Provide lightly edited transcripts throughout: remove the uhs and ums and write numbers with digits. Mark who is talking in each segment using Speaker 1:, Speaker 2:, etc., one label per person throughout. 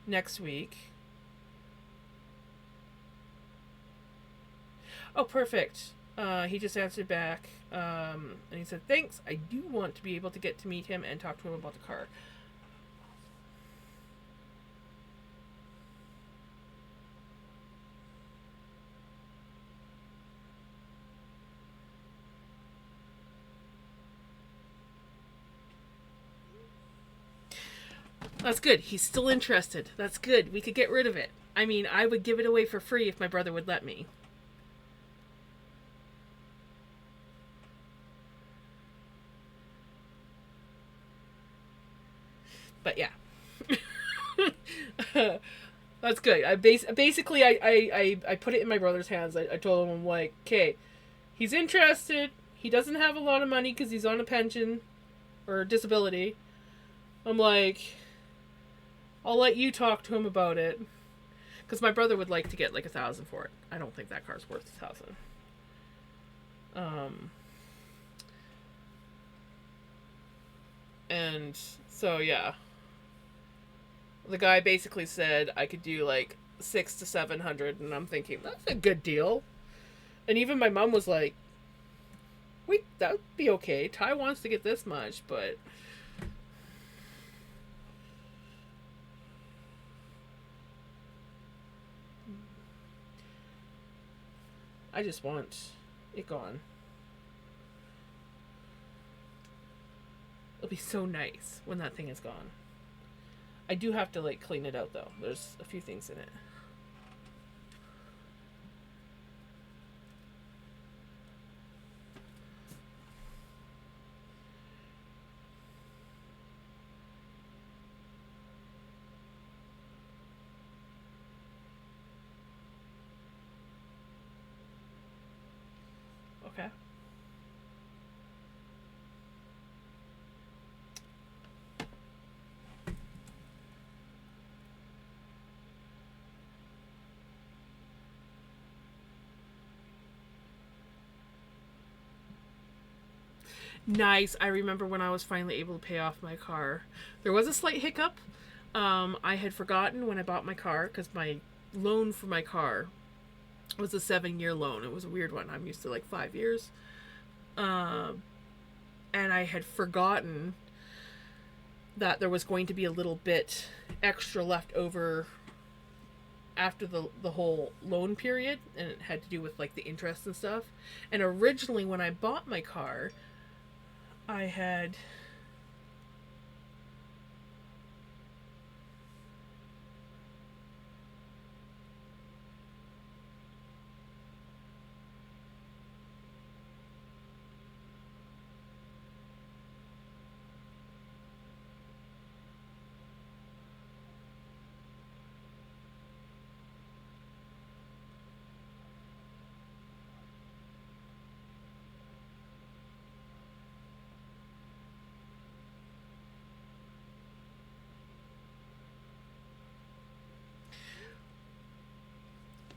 Speaker 1: next week. Oh, perfect. He just answered back, and he said, "Thanks. I do want to be able to get to meet him and talk to him about the car." That's good. He's still interested. That's good. We could get rid of it. I mean, I would give it away for free if my brother would let me. But yeah. That's good. Basically I put it in my brother's hands. I told him, I'm like, okay, he's interested. He doesn't have a lot of money because he's on a pension or disability. I'm like, I'll let you talk to him about it because my brother would like to get like 1,000 for it. I don't think that car's worth 1,000. Um, and so yeah, the guy basically said I could do like 600 to 700, and I'm thinking that's a good deal. And even my mom was like, "Wait, that would be okay. Ty wants to get this much, but I just want it gone." It'll be so nice when that thing is gone. I do have to like clean it out though. There's a few things in it. Okay. Nice. I remember when I was finally able to pay off my car. There was a slight hiccup. I had forgotten when I bought my car because my loan for my car was a 7 year loan. It was a weird one. I'm used to like 5 years. Um, and I had forgotten that there was going to be a little bit extra left over after the whole loan period, and it had to do with like the interest and stuff. And originally when I bought my car, I had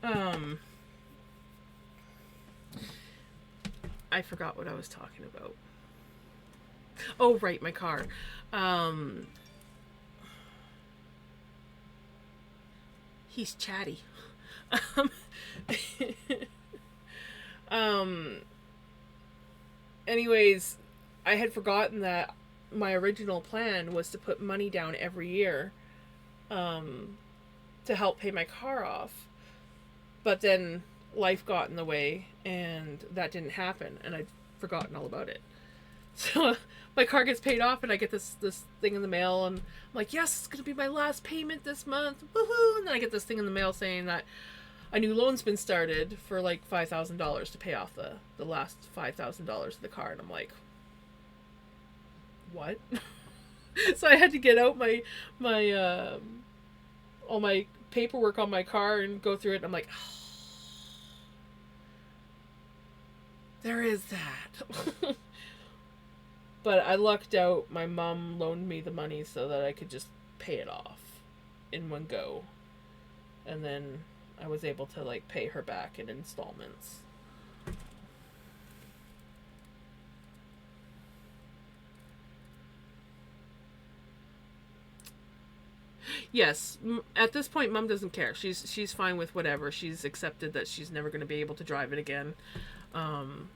Speaker 1: um I forgot what I was talking about. Oh, right, my car. Um he's chatty. Um, um anyways, I had forgotten that my original plan was to put money down every year um to help pay my car off. But then life got in the way and that didn't happen, and I'd forgotten all about it. So my car gets paid off and I get this thing in the mail, and I'm like, yes, it's gonna be my last payment this month. Woohoo! And then I get this thing in the mail saying that a new loan's been started for like $5,000 to pay off the last $5,000 of the car, and I'm like, what? So I had to get out my all my paperwork on my car and go through it, and I'm like, oh, there is that. But I lucked out. My mom loaned me the money so that I could just pay it off in one go. And then I was able to like pay her back in installments. Yes, at this point, Mom doesn't care. She's fine with whatever. She's accepted that she's never going to be able to drive it again, um,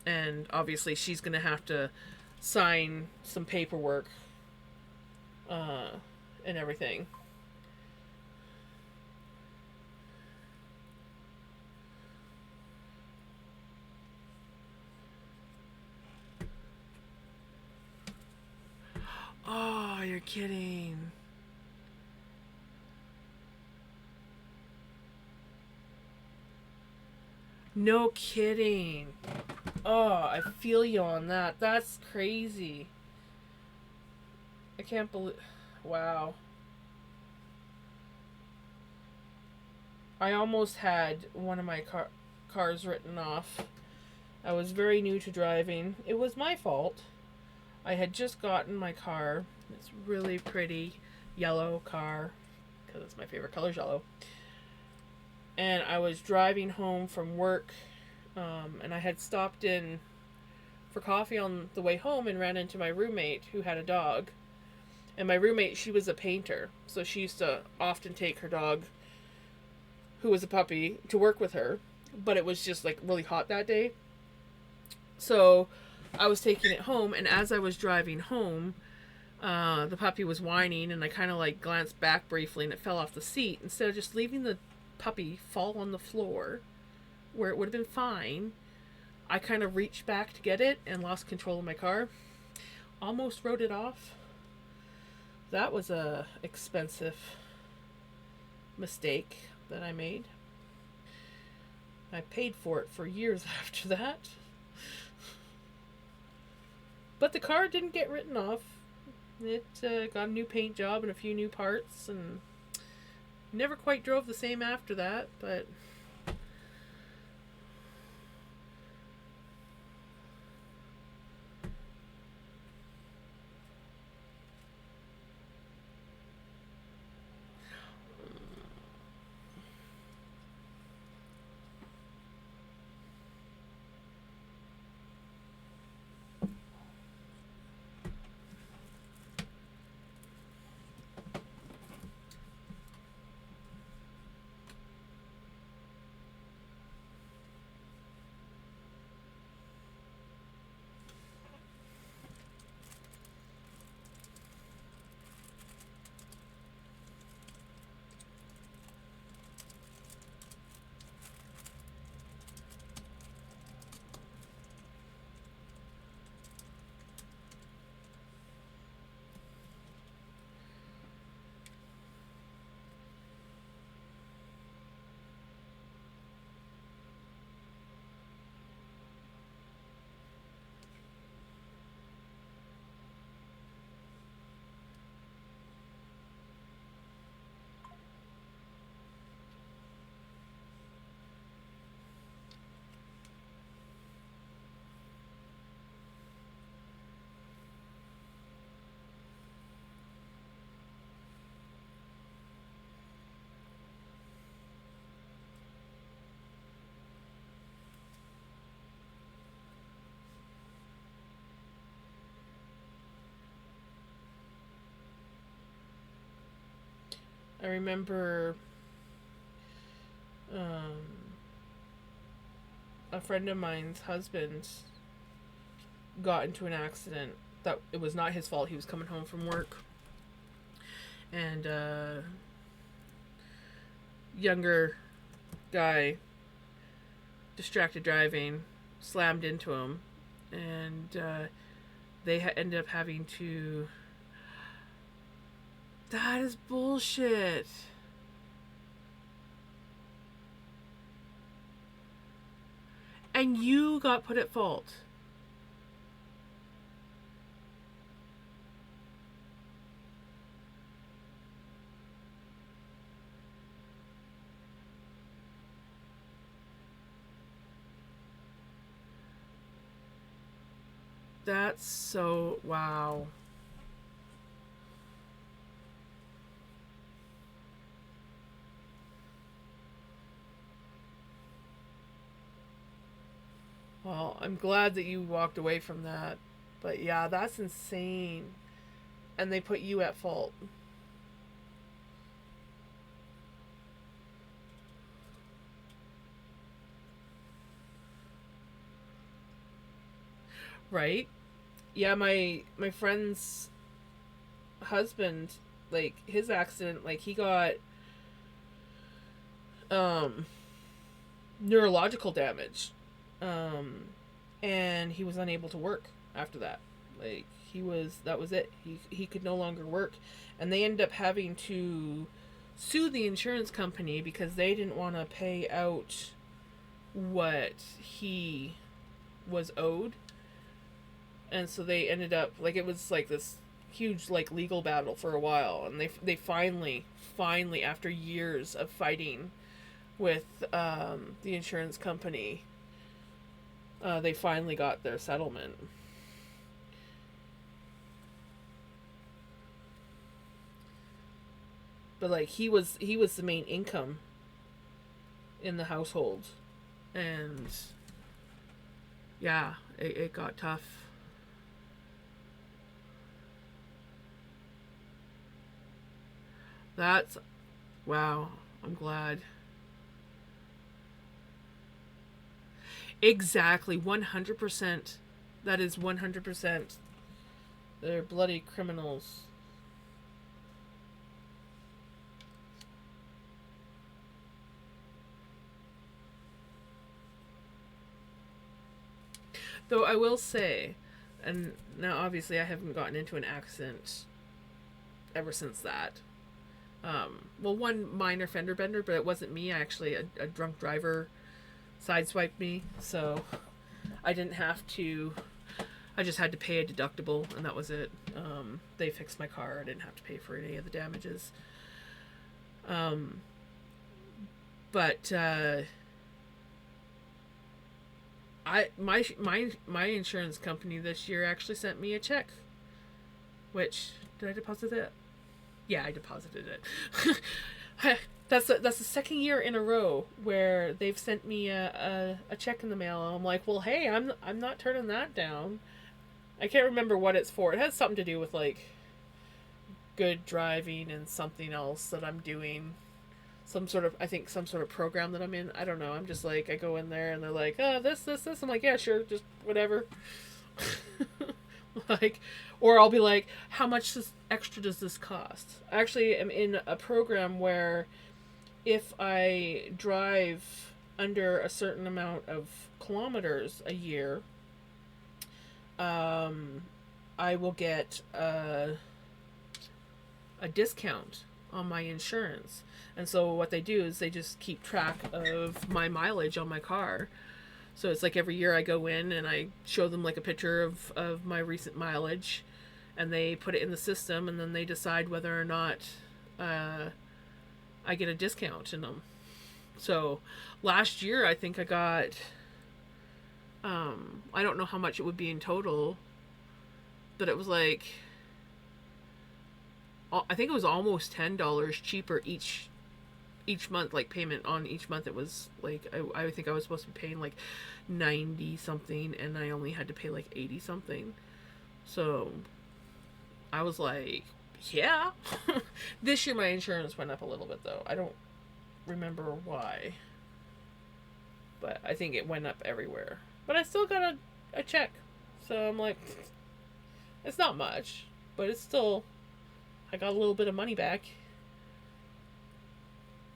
Speaker 1: and obviously she's going to have to sign some paperwork uh, and everything. Oh, you're kidding. No kidding. Oh, I feel you on that. That's crazy. I can't believe. Wow. I almost had one of my cars written off. I was very new to driving. It was my fault. I had just gotten my car. It's really pretty yellow car because it's my favorite color, yellow. And I was driving home from work, and I had stopped in for coffee on the way home and ran into my roommate who had a dog. And my roommate, she was a painter, so she used to often take her dog, who was a puppy, to work with her. But it was just like really hot that day. So I was taking it home, and as I was driving home, the puppy was whining, and I kind of like glanced back briefly, and it fell off the seat. Instead of just leaving the puppy fall on the floor, where it would have been fine, I kind of reached back to get it and lost control of my car. Almost wrote it off. That was a expensive mistake that I made. I paid for it for years after that. But the car didn't get written off. It got a new paint job and a few new parts, and never quite drove the same after that, but I remember um, a friend of mine's husband got into an accident that it was not his fault. He was coming home from work, and younger guy, distracted driving, slammed into him, and they ended up having to. That is bullshit. And you got put at fault. That's so wow. Well, I'm glad that you walked away from that. But yeah, that's insane. And they put you at fault. Right? Yeah, my friend's husband, like his accident, like he got um neurological damage. Um and he was unable to work after that. Like that was it. He could no longer work, and they ended up having to sue the insurance company because they didn't want to pay out what he was owed. And so they ended up, like, it was like this huge like legal battle for a while, and they finally after years of fighting with the insurance company, they finally got their settlement. But like he was the main income in the household, and yeah, it got tough. That's wow. I'm glad. Exactly, 100%. That is 100%. They're bloody criminals. Though I will say, and now obviously I haven't gotten into an accident ever since that. Well, one minor fender bender, but it wasn't me. I actually, a drunk driver sideswiped me, so I didn't have to. I just had to pay a deductible, and that was it. They fixed my car. I didn't have to pay for any of the damages. Um, but my insurance company this year actually sent me a check. Which did I deposit it? Yeah, I deposited it. That's the second year in a row where they've sent me a check in the mail. And I'm like, well, hey, I'm not turning that down. I can't remember what it's for. It has something to do with like good driving and something else that I'm doing. Some sort of, I think some sort of program that I'm in. I don't know. I'm just like, I go in there and they're like, oh, this. I'm like, yeah, sure, just whatever. Like, or I'll be like, how much extra does this cost? I actually am in a program where if I drive under a certain amount of kilometers a year, um, I will get a discount on my insurance. And so what they do is they just keep track of my mileage on my car. So it's like every year I go in and I show them like a picture of my recent mileage, and they put it in the system, and then they decide whether or not I get a discount in them. So last year I think I got I don't know how much it would be in total, but it was like I think it was almost $10 cheaper each month, like payment on each month. It was like I think I was supposed to be paying like 90 something, and I only had to pay like 80 something. So I was like, yeah. This year my insurance went up a little bit though. I don't remember why, but I think it went up everywhere. But I still got a check, so I'm like, it's not much, but it's still, I got a little bit of money back.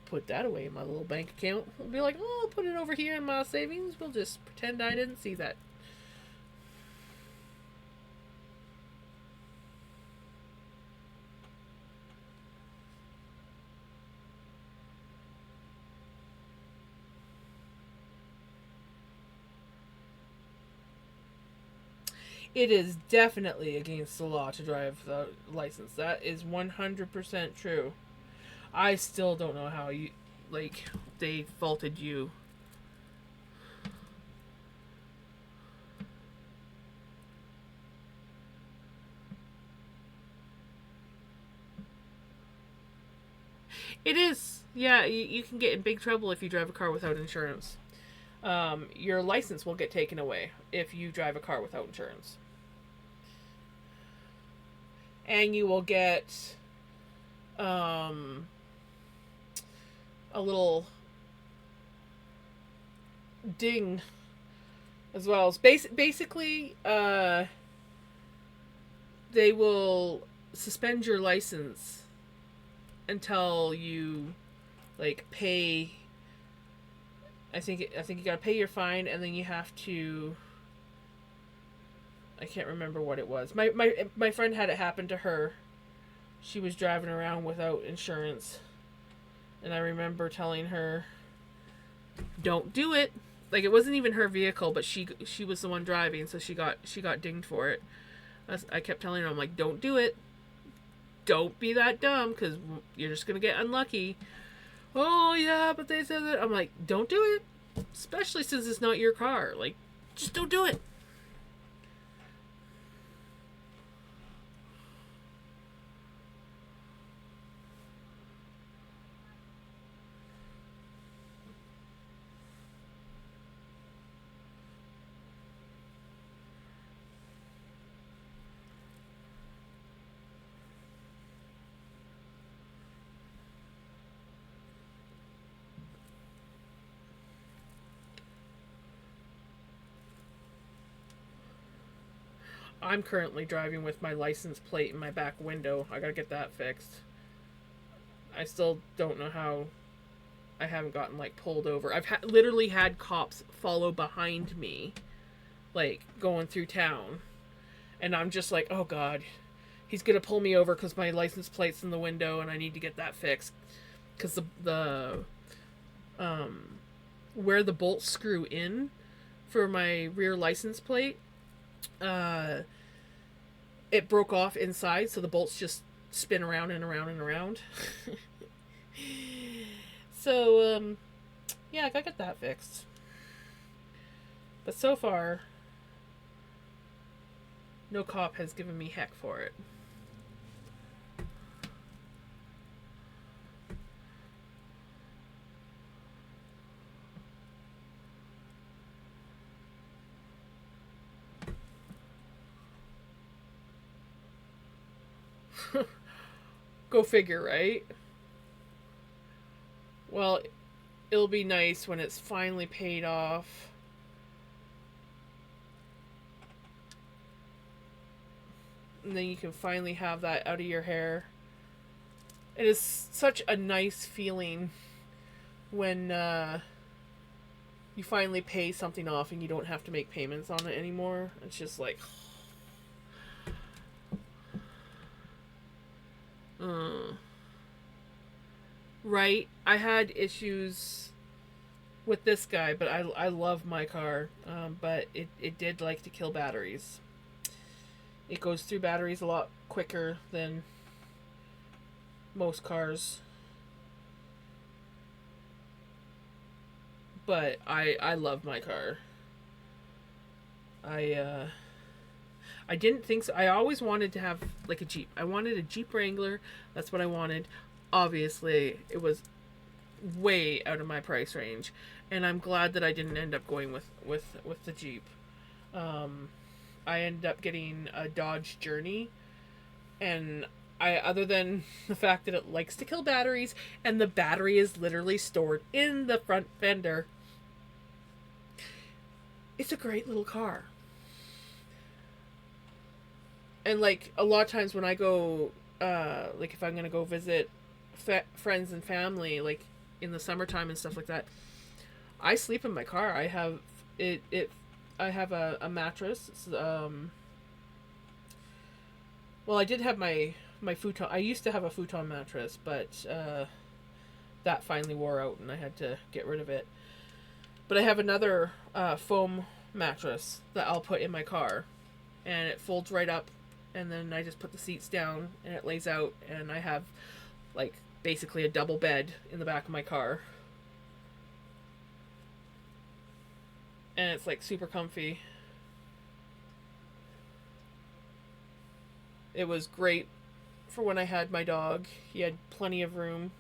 Speaker 1: Put that away in my little bank account. I'll be like, oh, I'll put it over here in my savings. We'll just pretend I didn't see that. It is definitely against the law to drive the license. That is 100% true. I still don't know how like, they faulted you. It is. Yeah, you can get in big trouble if you drive a car without insurance. Your license will get taken away if you drive a car without insurance. And you will get um, a little ding as well. As basically, they will suspend your license until you like pay. I think you gotta pay your fine, and then you have to. I can't remember what it was. My friend had it happen to her. She was driving around without insurance, and I remember telling her, "Don't do it." Like it wasn't even her vehicle, but she was the one driving, so she got dinged for it. I kept telling her, I'm like, "Don't do it. Don't be that dumb, because you're just gonna get unlucky." Oh yeah, but they said that. I'm like, "Don't do it, especially since it's not your car. Like, just don't do it." I'm currently driving with my license plate in my back window. I gotta get that fixed. I still don't know how I haven't gotten like pulled over. I've literally had cops follow behind me, like going through town, and I'm just like, oh god, he's gonna pull me over because my license plate's in the window, and I need to get that fixed because the um where the bolts screw in for my rear license plate, uh, it broke off inside, so the bolts just spin around and around and around. So, yeah, I gotta get that fixed. But so far, no cop has given me heck for it. Go figure, right? Well, it'll be nice when it's finally paid off. And then you can finally have that out of your hair. It is such a nice feeling when you finally pay something off and you don't have to make payments on it anymore. It's just like, uh, right? I had issues with this guy, but I love my car. But it did like to kill batteries. It goes through batteries a lot quicker than most cars. But I love my car. I I didn't think so. I always wanted to have like a Jeep. I wanted a Jeep Wrangler. That's what I wanted. Obviously, it was way out of my price range, and I'm glad that I didn't end up going with the Jeep. Um, I ended up getting a Dodge Journey, and I other than the fact that it likes to kill batteries and the battery is literally stored in the front fender, it's a great little car. And like a lot of times when I go, like if I'm gonna go visit friends and family, like in the summertime and stuff like that, I sleep in my car. I have it. I have a mattress. Well, I did have my futon. I used to have a futon mattress, but that finally wore out, and I had to get rid of it. But I have another foam mattress that I'll put in my car, and it folds right up, and then I just put the seats down, and it lays out, and I have like basically a double bed in the back of my car, and it's like super comfy. It was great for when I had my dog. He had plenty of room.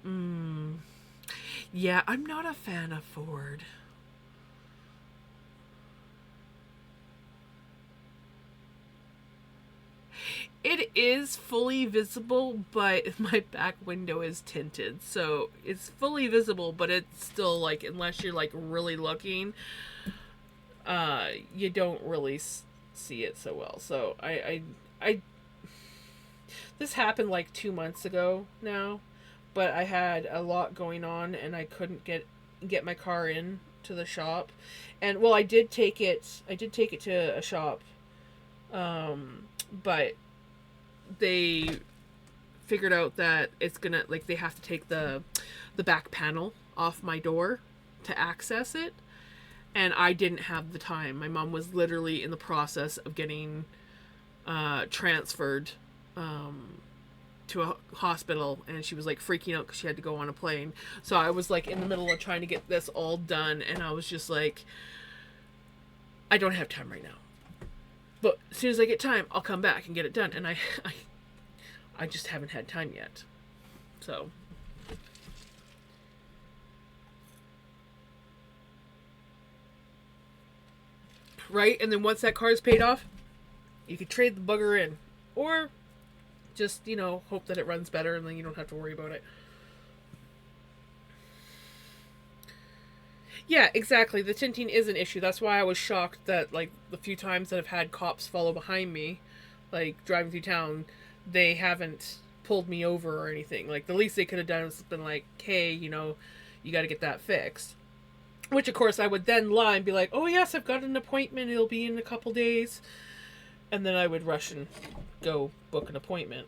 Speaker 1: Mm. Yeah, I'm not a fan of Ford. is fully visible, but my back window is tinted. So it's fully visible, but it's still like, unless you're like really looking, you don't really see it so well. So I this happened like 2 months ago now, but I had a lot going on and I couldn't get my car in to the shop. And well, I did take it to a shop, but they figured out that it's gonna, like, they have to take the back panel off my door to access it, and I didn't have the time. My mom was literally in the process of getting transferred to a hospital, and she was like freaking out because she had to go on a plane. So I was like in the middle of trying to get this all done, and I was just like, I don't have time right now, but as soon as I get time, I'll come back and get it done. And I just haven't had time yet. So right, and then once that car is paid off, you could trade the bugger in, or just, hope that it runs better and then you don't have to worry about it. Yeah, exactly. The tinting is an issue. That's why I was shocked that, like, the few times that I've had cops follow behind me, like, driving through town, they haven't pulled me over or anything. Like, the least they could have done was been like, hey, you got to get that fixed. Which, of course, I would then lie and be like, oh, yes, I've got an appointment. It'll be in a couple days. And then I would rush and go book an appointment.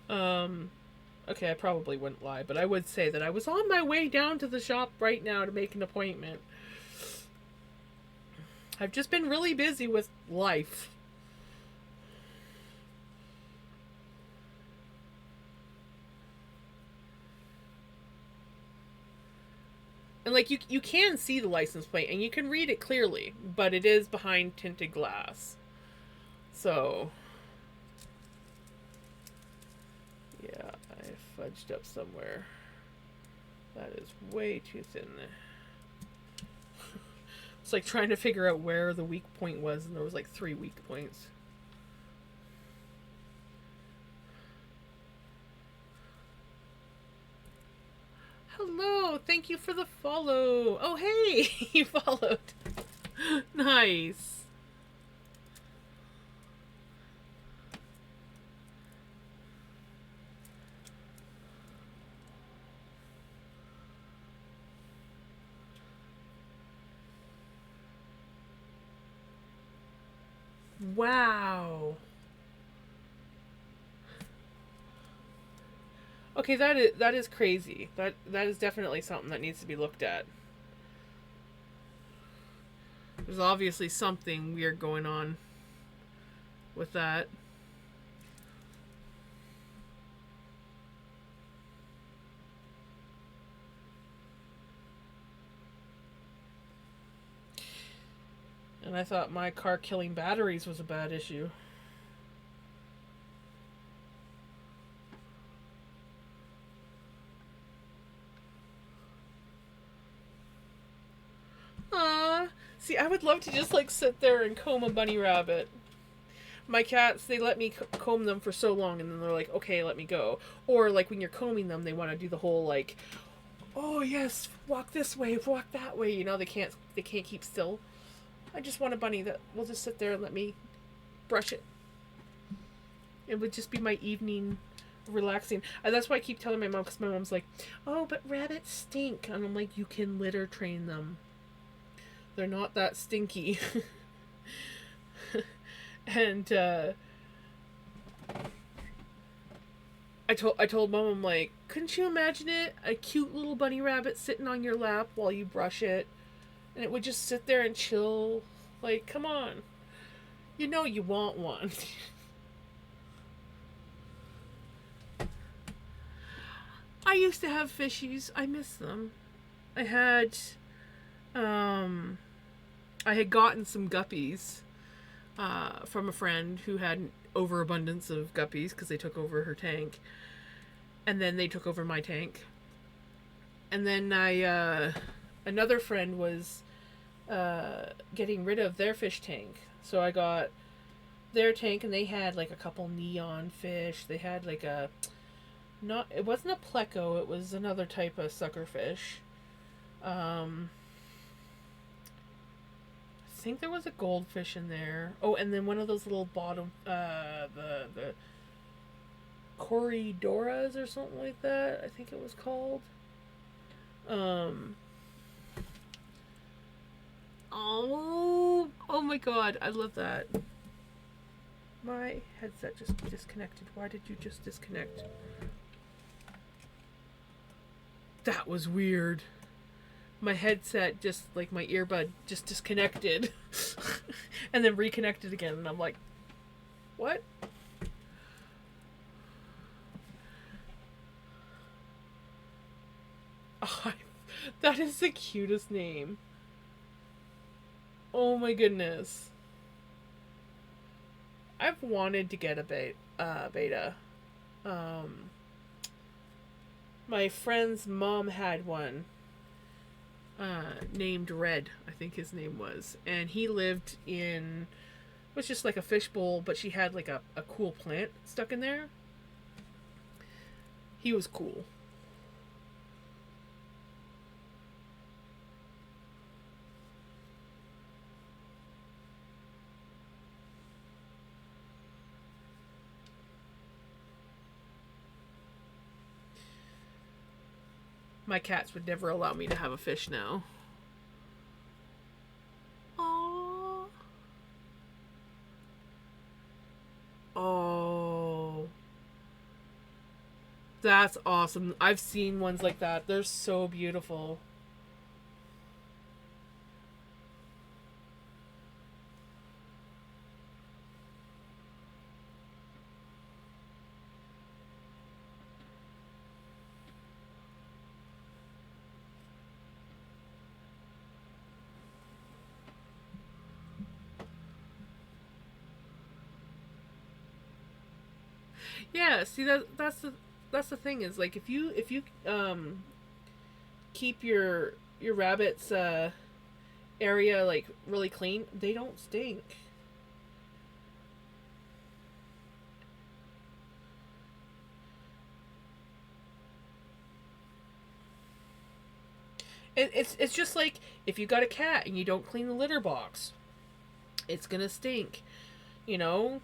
Speaker 1: Okay, I probably wouldn't lie, but I would say that I was on my way down to the shop right now to make an appointment. I've just been really busy with life. And, like, you can see the license plate, and you can read it clearly, but it is behind tinted glass. So, yeah, I fudged up somewhere. That is way too thin. It's like trying to figure out where the weak point was, and there was like 3 weak points. Hello, thank you for the follow. Oh, hey, you followed. Nice. Wow. Okay, that is crazy. That is definitely something that needs to be looked at. There's obviously something weird going on with that. And I thought my car killing batteries was a bad issue. Aww. See, I would love to just, like, sit there and comb a bunny rabbit. My cats, they let me comb them for so long, and then they're like, okay, let me go. Or, like, when you're combing them, they want to do the whole, like, oh, yes, walk this way, walk that way. They can't keep still. I just want a bunny that will just sit there and let me brush it. It would just be my evening relaxing. And that's why I keep telling my mom, because my mom's like, oh, but rabbits stink. And I'm like, you can litter train them. They're not that stinky. And I told mom, I'm like, couldn't you imagine it? A cute little bunny rabbit sitting on your lap while you brush it, and it would just sit there and chill. Like, come on. You want one. I used to have fishies. I miss them. I had gotten some guppies from a friend who had an overabundance of guppies because they took over her tank. And then they took over my tank. And then another friend was getting rid of their fish tank. So I got their tank, and they had like a couple neon fish. They had like a not it wasn't a pleco, it was another type of suckerfish. Um, I think there was a goldfish in there. Oh, and then one of those little bottom the corridoras or something like that. I think it was called. Um, oh my god, I love that. My headset just disconnected. Why did you just disconnect? That was weird. My headset just, like, my earbud just disconnected. And then reconnected again. And I'm like, what? Oh, that is the cutest name. Oh my goodness. I've wanted to get a beta. Um, my friend's mom had one named Red, I think his name was. And he lived in, it was just like a fishbowl, but she had like a cool plant stuck in there. He was cool. My cats would never allow me to have a fish now. Aww. Oh. That's awesome. I've seen ones like that. They're so beautiful. Yeah, see that's the thing is like if you keep your rabbits area like really clean, they don't stink. It's just like if you got a cat and you don't clean the litter box, it's gonna stink. You know,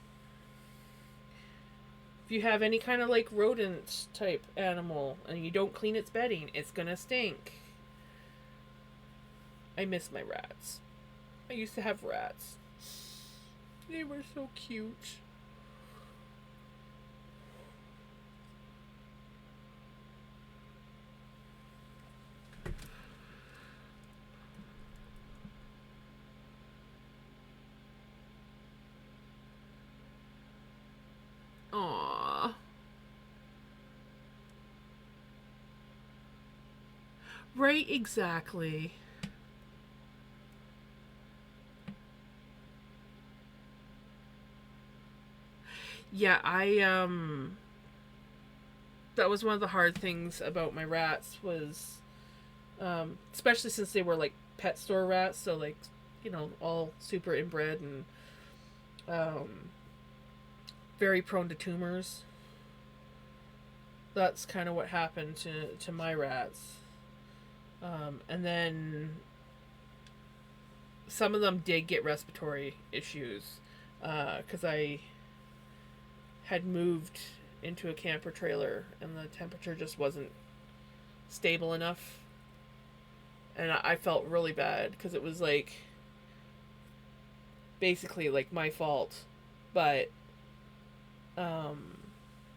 Speaker 1: if you have any kind of like rodent type animal and you don't clean its bedding, it's gonna stink. I miss my rats. I used to have rats. They were so cute. Aww. Right, exactly. Yeah, that was one of the hard things about my rats was especially since they were like pet store rats, so like, you know, all super inbred and um very prone to tumors. That's kind of what happened to my rats. And then some of them did get respiratory issues because I had moved into a camper trailer and the temperature just wasn't stable enough. And I felt really bad because it was like basically like my fault, but um,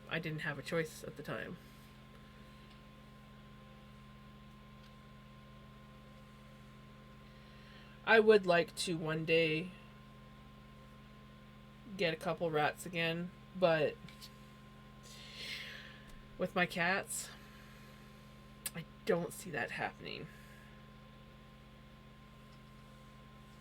Speaker 1: I didn't have a choice at the time. I would like to one day get a couple rats again, but with my cats, I don't see that happening.